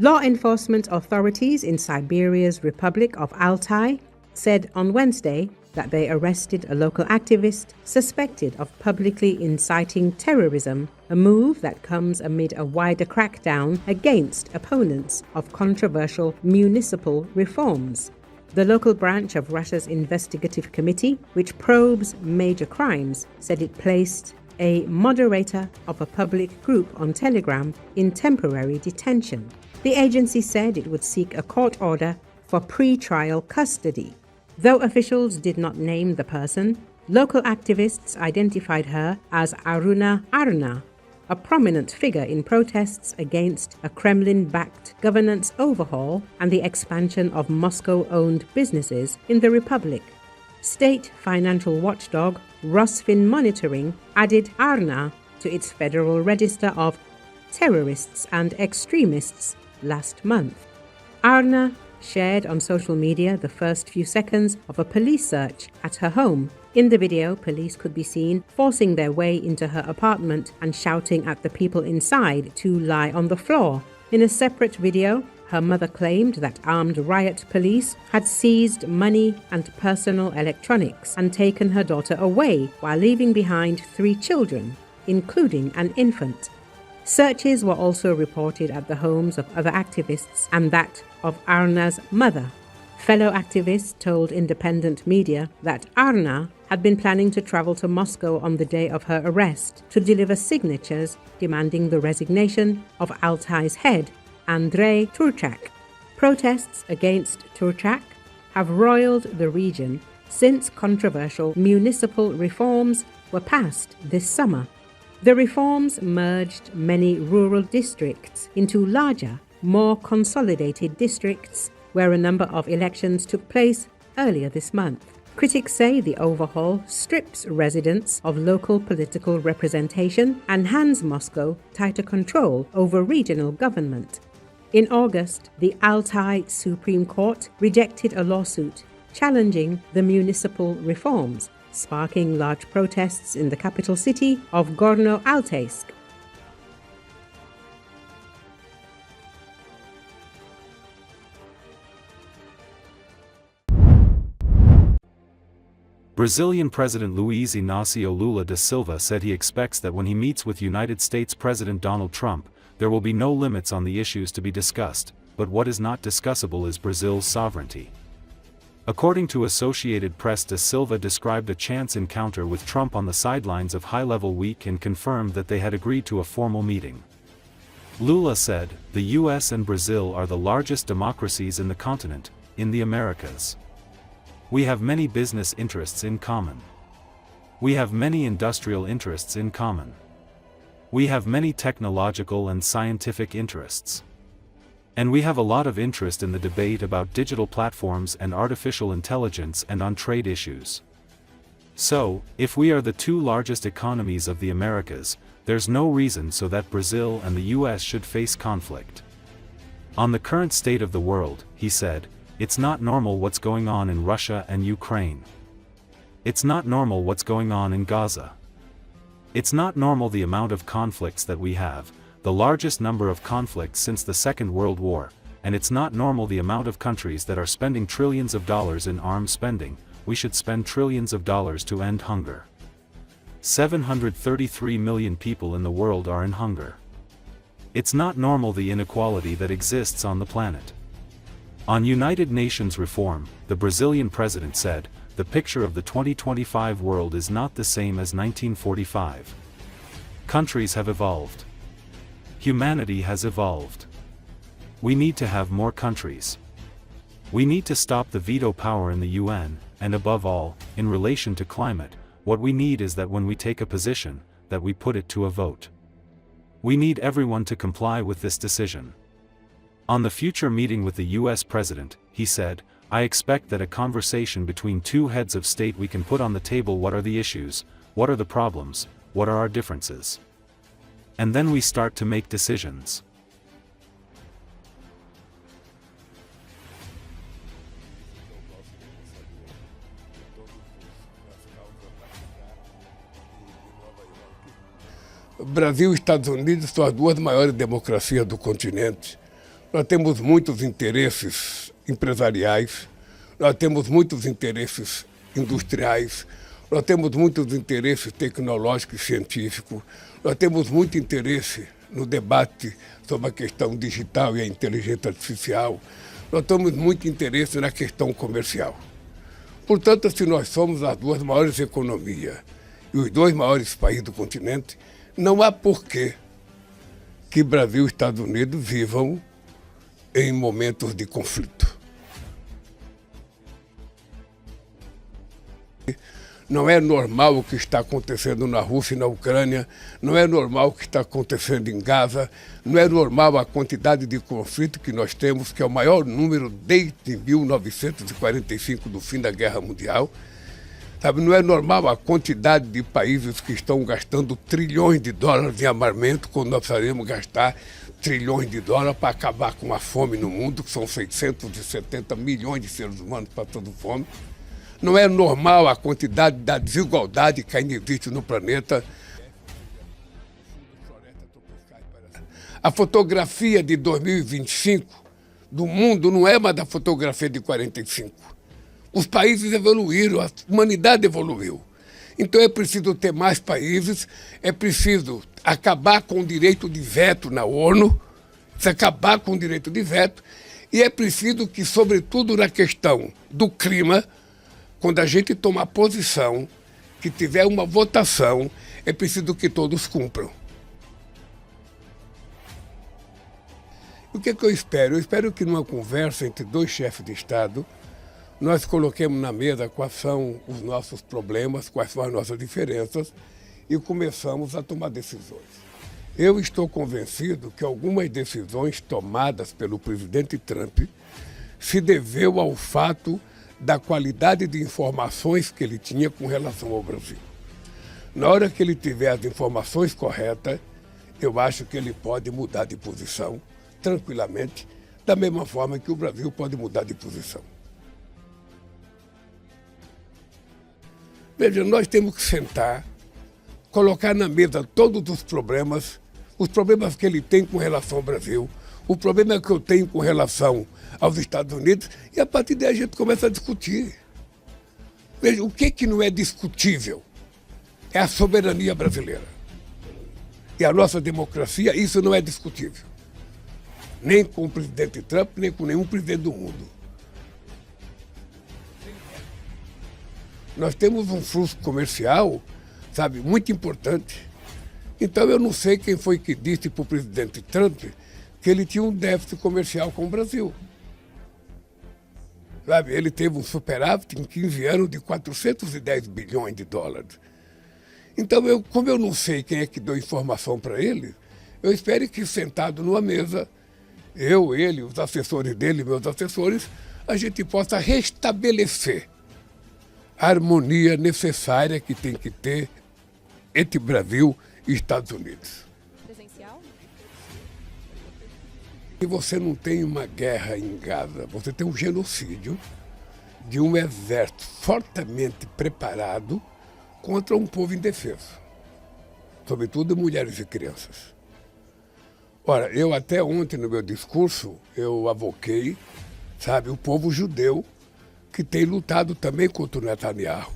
Law enforcement authorities in Siberia's Republic of Altai said on Wednesday that they arrested a local activist suspected of publicly inciting terrorism, a move that comes amid a wider crackdown against opponents of controversial municipal reforms. The local branch of Russia's investigative committee, which probes major crimes, said it placed a moderator of a public group on Telegram in temporary detention. The agency said it would seek a court order for pre-trial custody. Though officials did not name the person, local activists identified her as Aruna Arna, a prominent figure in protests against a Kremlin-backed governance overhaul and the expansion of Moscow-owned businesses in the Republic. State financial watchdog Rosfinmonitoring added Arna to its Federal Register of Terrorists and Extremists last month. Arna shared on social media the first few seconds of a police search at her home. In the video, police could be seen forcing their way into her apartment and shouting at the people inside to lie on the floor. In a separate video, her mother claimed that armed riot police had seized money and personal electronics and taken her daughter away while leaving behind 3 children, including an infant. Searches were also reported at the homes of other activists and that of Arna's mother. Fellow activists told independent media that Arna had been planning to travel to Moscow on the day of her arrest to deliver signatures demanding the resignation of Altai's head, Andrei Turchak. Protests against Turchak have roiled the region since controversial municipal reforms were passed this summer. The reforms merged many rural districts into larger, more consolidated districts where a number of elections took place earlier this month. Critics say the overhaul strips residents of local political representation and hands Moscow tighter control over regional government. In August, the Altai Supreme Court rejected a lawsuit challenging the municipal reforms, sparking large protests in the capital city of Gorno-Altaysk. Brazilian President Luiz Inácio Lula da Silva said he expects that when he meets with United States President Donald Trump, there will be no limits on the issues to be discussed, but what is not discussable is Brazil's sovereignty. According to Associated Press, da Silva described a chance encounter with Trump on the sidelines of high-level week and confirmed that they had agreed to a formal meeting. Lula said, "The US and Brazil are the largest democracies in the continent, in the Americas. We have many business interests in common. We have many industrial interests in common. We have many technological and scientific interests. And we have a lot of interest in the debate about digital platforms and artificial intelligence and on trade issues. So, if we are the 2 largest economies of the Americas, there's no reason so that Brazil and the US should face conflict. On the current state of the world," he said, "it's not normal what's going on in Russia and Ukraine. It's not normal what's going on in Gaza. It's not normal the amount of conflicts that we have, the largest number of conflicts since the Second World War, and it's not normal the amount of countries that are spending trillions of dollars in arms spending. We should spend trillions of dollars to end hunger. 733 million people in the world are in hunger. It's not normal the inequality that exists on the planet." On United Nations reform, the Brazilian president said, "The picture of the 2025 world is not the same as 1945. Countries have evolved. Humanity has evolved. We need to have more countries. We need to stop the veto power in the UN, and above all, in relation to climate, what we need is that when we take a position, that we put it to a vote. We need everyone to comply with this decision." On the future meeting with the US president, he said, "I expect that a conversation between 2 heads of state we can put on the table what are the issues, what are the problems, what are our differences. And then we start to make decisions." Brasil e Estados Unidos são as 2 maiores democracias do continente. Nós temos muitos interesses empresariais, nós temos muitos interesses industriais, nós temos muitos interesses tecnológicos e científicos, nós temos muito interesse no debate sobre a questão digital e a inteligência artificial, nós temos muito interesse na questão comercial. Portanto, se nós somos as duas maiores economias e os dois maiores países do continente, não há porquê que Brasil e Estados Unidos vivam em momentos de conflito. Não é normal o que está acontecendo na Rússia e na Ucrânia, não é normal o que está acontecendo em Gaza, não é normal a quantidade de conflito que nós temos, que é o maior número desde 1945, do fim da Guerra Mundial. Sabe, não é normal a quantidade de países que estão gastando trilhões de dólares em armamento, quando nós precisamos gastar trilhões de dólares para acabar com a fome no mundo, que são 670 milhões de seres humanos passando fome. Não é normal a quantidade da desigualdade que ainda existe no planeta. A fotografia de 2025 do mundo não é mais da fotografia de 45. Os países evoluíram, a humanidade evoluiu. Então é preciso ter mais países, é preciso acabar com o direito de veto na ONU, acabar com o direito de veto, e é preciso que, sobretudo na questão do clima, quando a gente tomar posição, que tiver uma votação, é preciso que todos cumpram. O que é que eu espero? Eu espero que numa conversa entre dois chefes de Estado, nós coloquemos na mesa quais são os nossos problemas, quais são as nossas diferenças e começamos a tomar decisões. Eu estou convencido que algumas decisões tomadas pelo presidente Trump se deveu ao fato da qualidade de informações que ele tinha com relação ao Brasil. Na hora que ele tiver as informações corretas, eu acho que ele pode mudar de posição tranquilamente, da mesma forma que o Brasil pode mudar de posição. Veja, nós temos que sentar, colocar na mesa todos os problemas que ele tem com relação ao Brasil, o problema que eu tenho com relação aos Estados Unidos, e a partir daí a gente começa a discutir. Veja, o que não é discutível é a soberania brasileira. E a nossa democracia, isso não é discutível. Nem com o presidente Trump, nem com nenhum presidente do mundo. Nós temos um fluxo comercial, sabe, muito importante. Então eu não sei quem foi que disse para o presidente Trump que ele tinha um déficit comercial com o Brasil. Sabe, ele teve um superávit em 15 anos de 410 bilhões de dólares. Então, como eu não sei quem é que deu informação para ele, eu espero que sentado numa mesa, ele, os assessores dele, meus assessores, a gente possa restabelecer a harmonia necessária que tem que ter entre Brasil e Estados Unidos. Presencial? Se você não tem uma guerra em Gaza, você tem um genocídio de um exército fortemente preparado contra um povo indefeso, sobretudo mulheres e crianças. Ora, eu até ontem no meu discurso, eu avoquei, sabe, o povo judeu que tem lutado também contra o Netanyahu.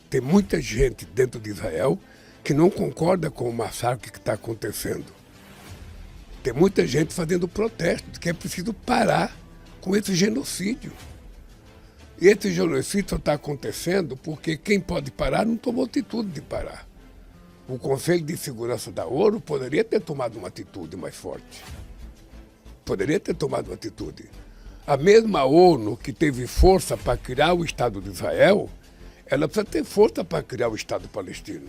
Tem muita gente dentro de Israel que não concorda com o massacre que está acontecendo. Tem muita gente fazendo protesto, que é preciso parar com esse genocídio. E esse genocídio só está acontecendo porque quem pode parar não tomou atitude de parar. O Conselho de Segurança da ONU poderia ter tomado uma atitude mais forte. Poderia ter tomado uma atitude. A mesma ONU que teve força para criar o Estado de Israel, ela precisa ter força para criar o Estado palestino.